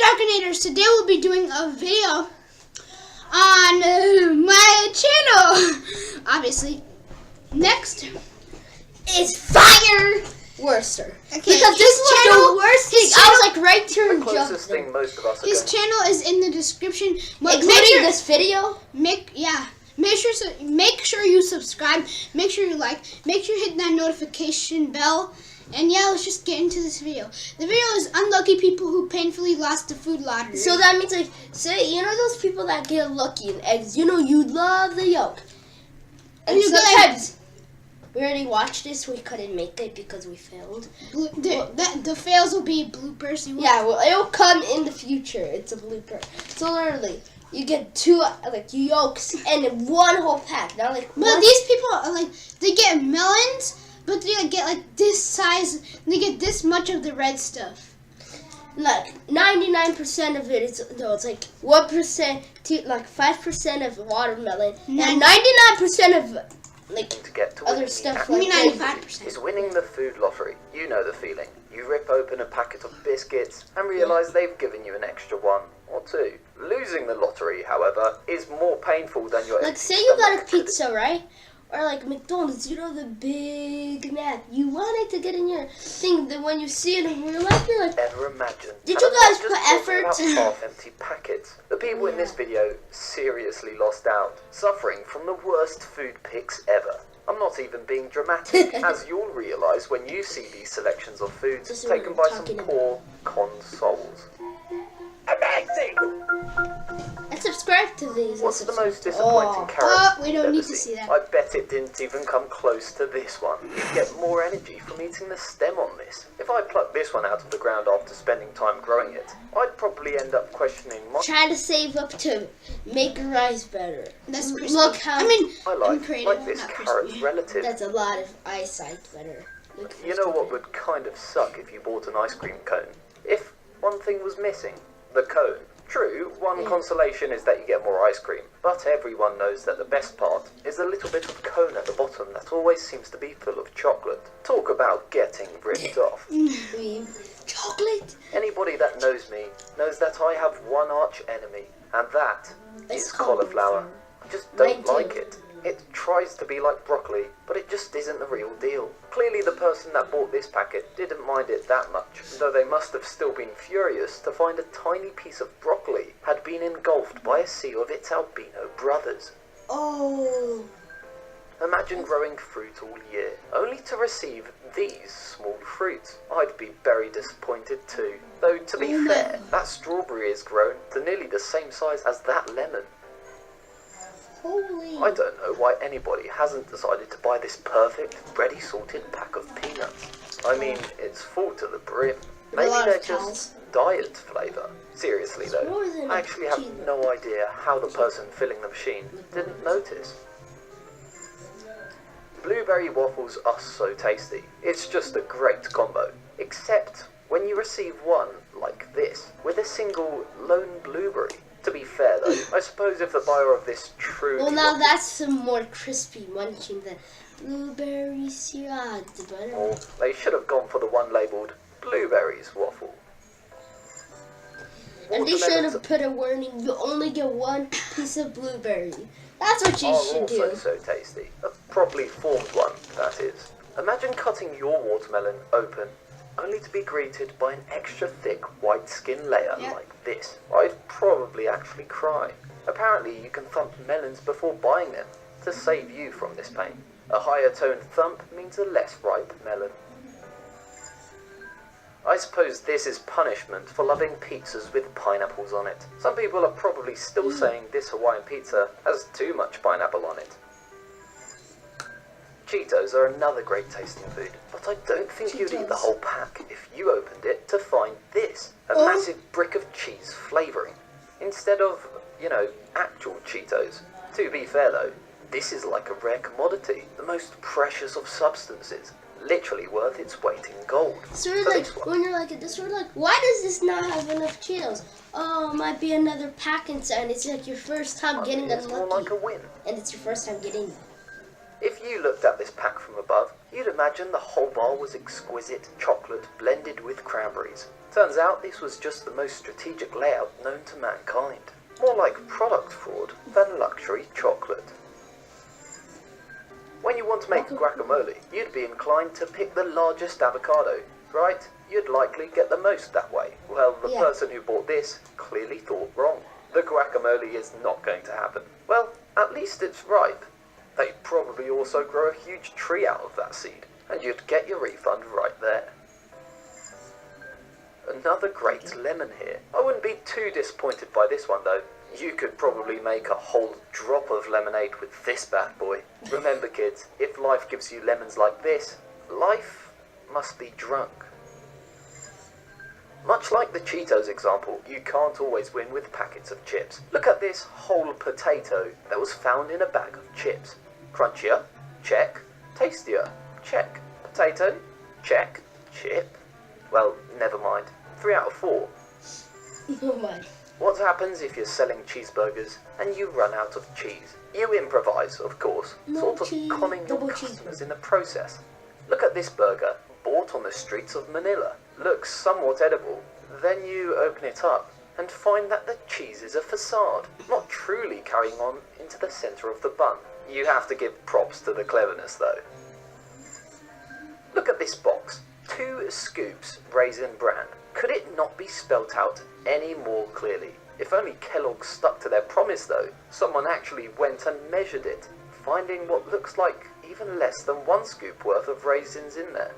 Darkinators? Today we'll be doing a video on my channel. Obviously. Next is Fire Worster. Okay, because this was the worst thing. I was like right to the closest thing most of us are his channel is in the description. Including this video. Make sure you subscribe. Make sure you like. Make sure you hit that notification bell. And yeah, let's just get into this video. The video is unlucky people who painfully lost the food lottery. So that means, like, say, you know those people that get lucky in eggs? You know, you love the yolk. And sometimes, we already watched this, we couldn't make it because we failed. The fails will be bloopers. Yeah, well, it'll come in the future. It's a blooper. So literally, you get two, like, yolks and one whole pack. Not like But these people are like, they get melons, but they get like this size, they get this much of the red stuff. Like 99% of it is it's like 1% to like 5% of watermelon and 99% of like to get to other stuff. Like 95% is winning the food lottery. You know the feeling. You rip open a packet of biscuits and realize they've given you an extra one or two. Losing the lottery, however, is more painful than your like say you got a pizza, right? Or like McDonald's, you know, the Big Mac. You want it to get in your thing. Then when you see it in real life, you're like, ever imagine? Did you guys put effort? Half-empty packets. The people in this video seriously lost out, suffering from the worst food picks ever. I'm not even being dramatic, as you'll realise when you see these selections of foods taken by some poor souls. Amazing! And subscribe to these. What's the most disappointing carrot? We don't need to see that. I bet it didn't even come close to this one. You'd get more energy from eating the stem on this. If I plucked this one out of the ground after spending time growing it, I'd probably end up questioning my... Trying to save up to make your rice better. That's Look how... I like this carrot's relative. That's a lot of eyesight better. You know what would kind of suck if you bought an ice cream cone? If one thing was missing. The cone. True, one consolation is that you get more ice cream, but everyone knows that the best part is the little bit of cone at the bottom that always seems to be full of chocolate. Talk about getting ripped off. Chocolate? Anybody that knows me knows that I have one arch enemy, and that is cauliflower. I just don't like it. It tries to be like broccoli, but it just isn't the real deal. Clearly the person that bought this packet didn't mind it that much, though they must have still been furious to find a tiny piece of broccoli had been engulfed by a sea of its albino brothers. Oh. Imagine growing fruit all year, only to receive these small fruits. I'd be very disappointed too. Though to be fair, that strawberry is grown to nearly the same size as that lemon. Holy. I don't know why anybody hasn't decided to buy this perfect, ready salted pack of peanuts. I mean, it's full to the brim. Maybe they're just diet flavour. Seriously though, I actually have no idea how the person filling the machine didn't notice. Blueberry waffles are so tasty. It's just a great combo. Except when you receive one like this, with a single lone blueberry. To be fair though, I suppose if the buyer of this truly... Well now that's some more crispy munching than blueberry syrup. Well, they should have gone for the one labelled blueberries waffle. And they should have put a warning, you only get one piece of blueberry. That's what you should do. Also so tasty. A properly formed one, that is. Imagine cutting your watermelon open, only to be greeted by an extra thick white skin layer like this. I'd probably actually cry. Apparently you can thump melons before buying them to save you from this pain. A higher toned thump means a less ripe melon. I suppose this is punishment for loving pizzas with pineapples on it. Some people are probably still saying this Hawaiian pizza has too much pineapple on it. Cheetos are another great tasting food, but I don't think you'd eat the whole pack if you opened it to find this, a massive brick of cheese flavouring, instead of, you know, actual Cheetos. To be fair though, this is like a rare commodity, the most precious of substances, literally worth its weight in gold. Sort of like, when you're like at this store, like, why does this not have enough Cheetos? Oh, it might be another pack inside, it's like your first time getting unlucky. It's more like a win. And it's your first time getting them. If you looked at this pack from above, you'd imagine the whole bar was exquisite chocolate blended with cranberries. Turns out this was just the most strategic layout known to mankind. More like product fraud than luxury chocolate. When you want to make guacamole, you'd be inclined to pick the largest avocado, right? You'd likely get the most that way. Well, the person who bought this clearly thought wrong. The guacamole is not going to happen. Well, at least it's ripe. They'd probably also grow a huge tree out of that seed, and you'd get your refund right there. Another great lemon here. I wouldn't be too disappointed by this one though. You could probably make a whole drop of lemonade with this bad boy. Remember kids, if life gives you lemons like this, life must be drunk. Much like the Cheetos example, you can't always win with packets of chips. Look at this whole potato that was found in a bag of chips. Crunchier? Check. Tastier? Check. Potato? Check. Chip? Well, never mind. 3 out of 4. Oh my. What happens if you're selling cheeseburgers and you run out of cheese? You improvise, of course, sort of conning your customers in the process. Look at this burger, bought on the streets of Manila. Looks somewhat edible. Then you open it up and find that the cheese is a facade, not truly carrying on into the centre of the bun. You have to give props to the cleverness though. Look at this box. 2 scoops raisin bran. Could it not be spelt out any more clearly? If only Kellogg's stuck to their promise though. Someone actually went and measured it, finding what looks like even less than 1 scoop worth of raisins in there.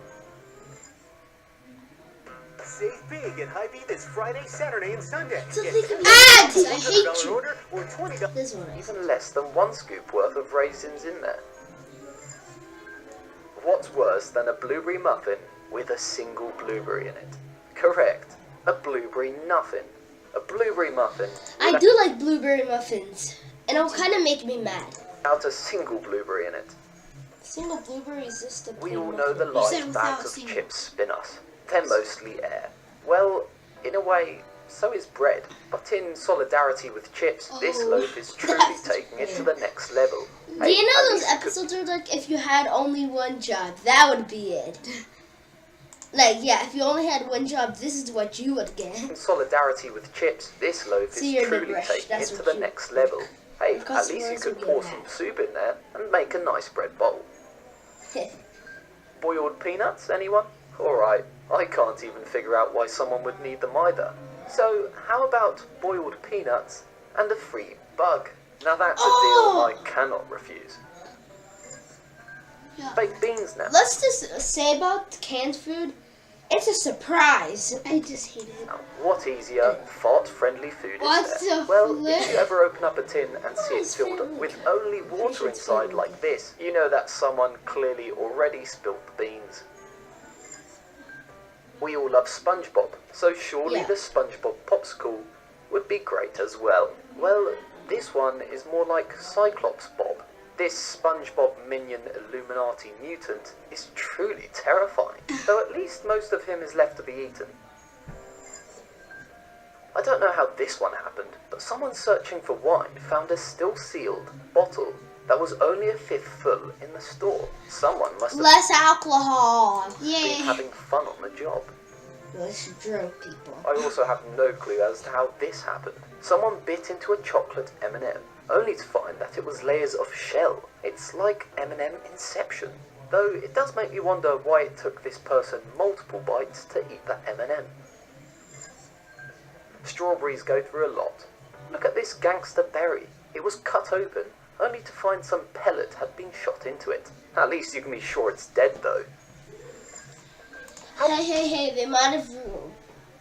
Save big at Hy-Vee this Friday, Saturday, and Sunday. So Get think of Ads! I $100 hate you. order or $20. this one. Even less than 1 scoop worth of raisins in there. What's worse than a blueberry muffin with a single blueberry in it? Correct. A blueberry muffin. A blueberry muffin I do like blueberry muffins, and it'll kind of make me mad. without a single blueberry in it. Single blueberry is just a We plain all know the muffin. said lies without bags of single. chips spin us. They're mostly air. Well, in a way, so is bread. But in solidarity with chips, this Oh, loaf is truly that's taking it to the next level. Do you know at those least you could- episodes are like if you had only one job, that would be it. Like, yeah, if you only had one job, this is what you would get. In solidarity with chips, this loaf So you're is the truly brush, taking that's it to what the you- next level. Hey, Your at least you customers could will pour get some mad. soup in there and make a nice bread bowl. Boiled peanuts, anyone? Alright, I can't even figure out why someone would need them either. So, how about boiled peanuts and a free bug? Now that's a deal I cannot refuse. Yeah. Baked beans now. Let's just say about canned food, it's a surprise. I just hate it. Now, what easier, fart-friendly food What is there? the Well, flip? if you ever open up a tin and see it it's filled favorite. with only water It's inside favorite. like this, you know that someone clearly already spilled the beans. We all love SpongeBob, so surely Yeah. the SpongeBob popsicle would be great as well. Well, this one is more like Cyclops Bob. This SpongeBob minion Illuminati mutant is truly terrifying, though at least most of him is left to be eaten. I don't know how this one happened, but someone searching for wine found a still sealed bottle that was only a fifth full in the store. Someone must have Less alcohol. been Yay. having fun on the job. Less drunk people. I also have no clue as to how this happened. Someone bit into a chocolate M&M, only to find that it was layers of shell. It's like M&M Inception. Though it does make me wonder why it took this person multiple bites to eat that M&M. Strawberries go through a lot. Look at this gangster berry. It was cut open, only to find some pellet had been shot into it. At least you can be sure it's dead though. Hey, they might have.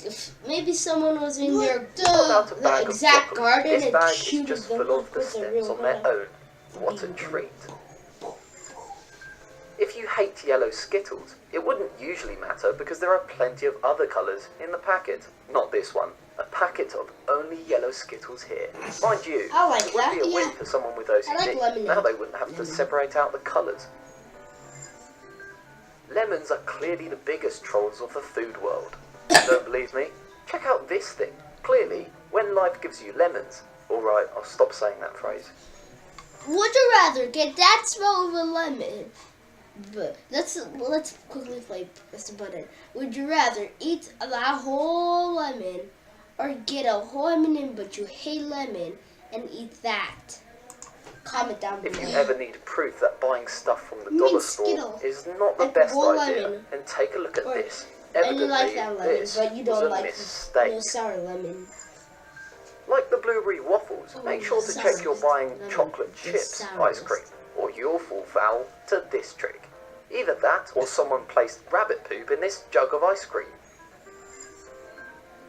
If maybe someone was in What their About a the bag of exact broccoli. garden This and bag is shooted just them full up of the with a stems real on their gun. own. What a treat. If you hate yellow Skittles, it wouldn't usually matter because there are plenty of other colours in the packet. Not this one. A packet of only yellow Skittles here. Mind you, I like it would that, be a win yeah. for someone with OCD. I like lemonade. Now they wouldn't have to Lemon. separate out the colours. Lemons are clearly the biggest trolls of the food world. Don't believe me? Check out this thing. Clearly, when life gives you lemons... Alright, I'll stop saying that phrase. Would you rather get that smell of a lemon But let's quickly play press the button. Would you rather eat that whole lemon or get a whole lemon but you hate lemon and eat that? Comment down below. If you ever need proof that buying stuff from the You dollar mean store Skittles. is not the Like best whole idea, lemon. then take a look at Or- this. And Evidently, you like that lemon, this but you was don't a like mistake. no sour lemon. Like the blueberry waffles, Oh, make sure to sour check you're is buying lemon. chocolate The chips sour ice is- cream, or you'll fall foul to this trick. Either that, or someone placed rabbit poop in this jug of ice cream.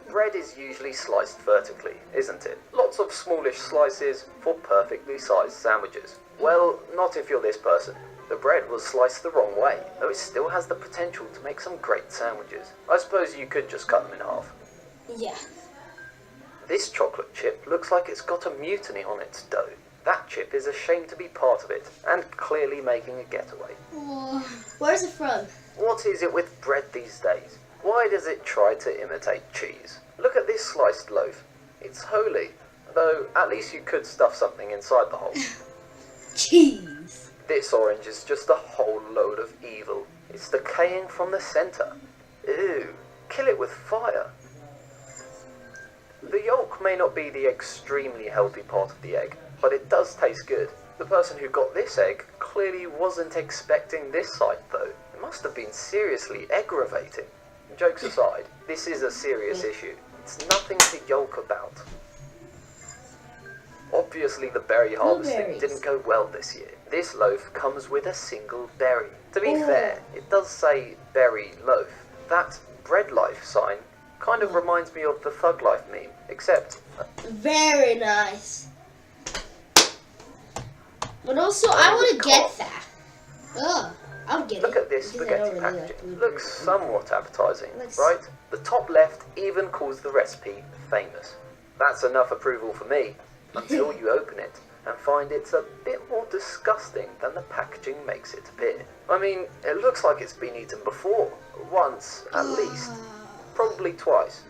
Bread is usually sliced vertically, isn't it? Lots of smallish slices for perfectly sized sandwiches. Well, not if you're this person. The bread was sliced the wrong way, though it still has the potential to make some great sandwiches. I suppose you could just cut them in half. Yeah. This chocolate chip looks like it's got a mutiny on its dough. That chip is ashamed to be part of it, and clearly making a getaway. Oh. Where's it from? What is it with bread these days? Why does it try to imitate cheese? Look at this sliced loaf. It's holy, though at least you could stuff something inside the hole. Cheese. This orange is just a whole load of evil. It's decaying from the centre. Ew, kill it with fire. The yolk may not be the extremely healthy part of the egg, but it does taste good. The person who got this egg clearly wasn't expecting this sight though. It must have been seriously aggravating. Jokes aside, this is a serious issue. It's nothing to yolk about. Obviously the berry harvesting Blueberries. didn't go well this year. This loaf comes with a single berry. To be Oh. fair, it does say berry loaf. That bread life sign kind of reminds me of the Thug Life meme, except Very nice. But also, I want to get that. Ugh. I'll get look it. at this because I spaghetti don't really like packaging. blueberries. Looks somewhat appetizing, Let's- right? The top left even calls the recipe famous. That's enough approval for me, until you open it and find it's a bit more disgusting than the packaging makes it appear. I mean, it looks like it's been eaten before, once at least, probably twice.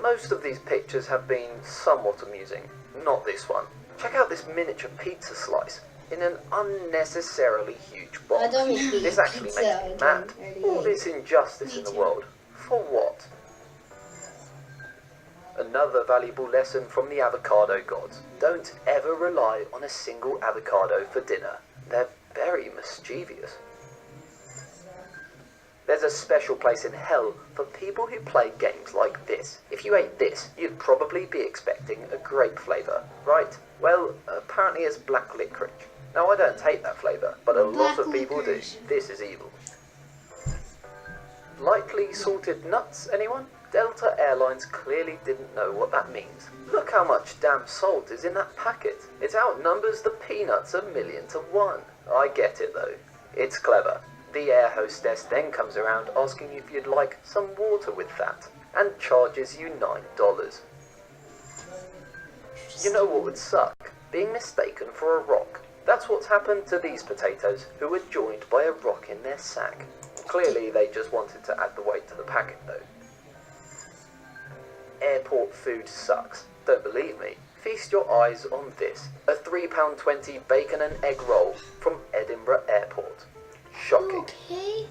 Most of these pictures have been somewhat amusing, not this one. Check out this miniature pizza slice in an unnecessarily huge box. I don't mean This actually pizza makes me again. mad. Already All ate. this injustice Me in the too. world. For what? Another valuable lesson from the avocado gods. Don't ever rely on a single avocado for dinner. They're very mischievous. There's a special place in hell for people who play games like this. If you ate this, you'd probably be expecting a grape flavour, right? Well, apparently it's black licorice. Now I don't hate that flavour, but a lot Black of people do. licorice. This is evil. Lightly salted nuts, anyone? Delta Airlines clearly didn't know what that means. Look how much damn salt is in that packet. It outnumbers the peanuts 1,000,000 to 1. I get it though. It's clever. The air hostess then comes around asking if you'd like some water with that, and charges you $9. You know what would suck? Being mistaken for a rock. That's what's happened to these potatoes, who were joined by a rock in their sack. Clearly they just wanted to add the weight to the packet though. Airport food sucks. Don't believe me? Feast your eyes on this. A £3.20 bacon and egg roll from Edinburgh Airport. Shocking. Okay.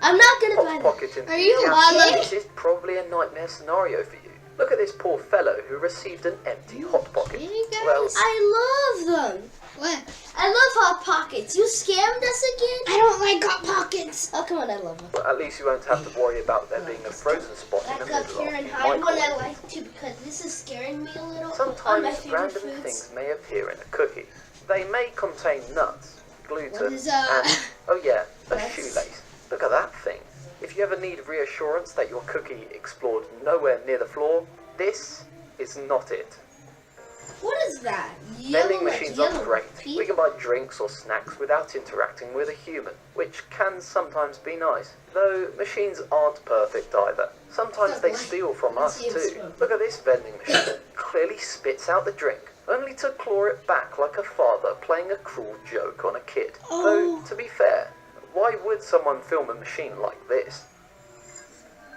I'm not gonna buy Hot that. pocket Are you enthusiast, okay? this is probably a nightmare scenario for you. Look at this poor fellow who received an empty hot pocket. You guys? Well, I love them. What? I love Hot Pockets. You scammed us again? I don't like hot pockets. Oh, come on, I love them. at least you won't have to worry about there being a frozen spot in the Back up middle here of and the hide when I microwave. like to because this is scaring me a little. On my Sometimes favorite random foods. things may appear in a cookie. They may contain nuts, gluten, What is that? and, oh yeah, a Nuts. shoelace. Look at that thing. If you ever need reassurance that your cookie explored nowhere near the floor, this is not it. What is that? Vending machines are great. pea? We can buy drinks or snacks without interacting with a human, which can sometimes be nice. Though machines aren't perfect either. Sometimes they steal from us too. Look at this vending machine. Clearly spits out the drink, only to claw it back like a father playing a cruel joke on a kid. Though, to be fair, why would someone film a machine like this?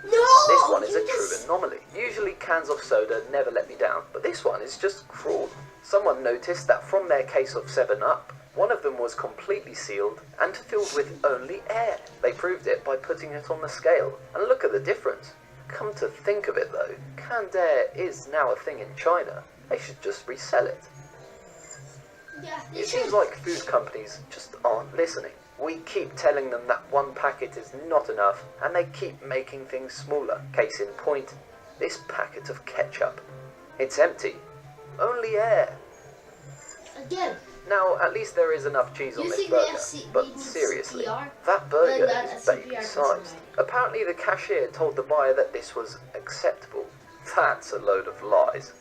No! This one is you a true just- anomaly. Usually cans of soda never let me down, but this one is just cruel. Someone noticed that from their case of 7-Up, One of them was completely sealed and filled with only air. They proved it by putting it on the scale, and look at the difference. Come to think of it though, canned air is now a thing in China. They should just resell it. Yeah, It seems like food companies just aren't listening. We keep telling them that one packet is not enough, and they keep making things smaller. Case in point, this packet of ketchup. It's empty. Only air. Again. Now, at least there is enough cheese on You this think they burger, have they but need seriously, CPR? that burger Then is that CPR baby-sized. Apparently the cashier told the buyer that this was acceptable. That's a load of lies.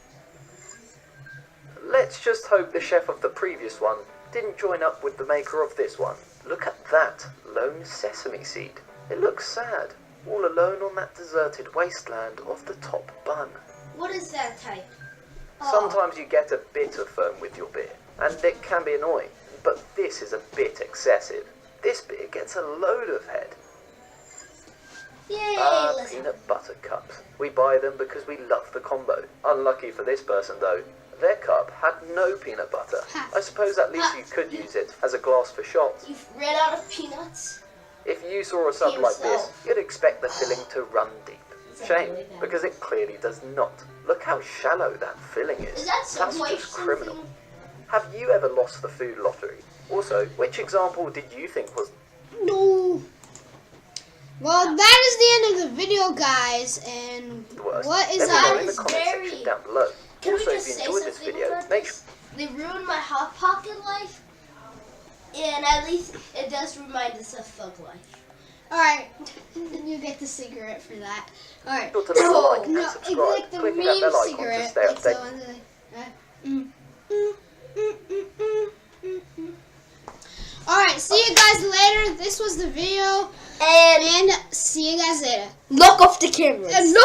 Let's just hope the chef of the previous one didn't join up with the maker of this one. Look at that lone sesame seed. It looks sad, all alone on that deserted wasteland of the top bun. What is that type? Sometimes you get a bit of foam with your beer, and it can be annoying, but this is a bit excessive. This beer gets a load of head. Yay! Listen. Peanut butter cups. We buy them because we love the combo. Unlucky for this person though, their cup had no peanut butter. I suppose at least you could use it as a glass for shots. You've ran out of peanuts. If you saw a sub like this, you'd expect the filling to run deep. Shame, because it clearly does not. Look how shallow that filling is. Is that That's Subway just criminal. something? Have you ever lost the food lottery? Also, which example did you think was... No. Well, that is the end of the video, guys. And the worst? what is Let me know that? in the comment section very- down below. Can Also, we if just you say enjoyed this something video, about make this? They ruined my Hot Pocket life, and at least it does remind us of Thug Life. Alright, you get the cigarette for that. Alright. sure to leave a like and No, it's subscribe. like the Clicking that meme bell icon to cigarette. stay Like the updated. ones that Alright, see you guys later. This was the video. And And see you guys later. look off the cameras. And no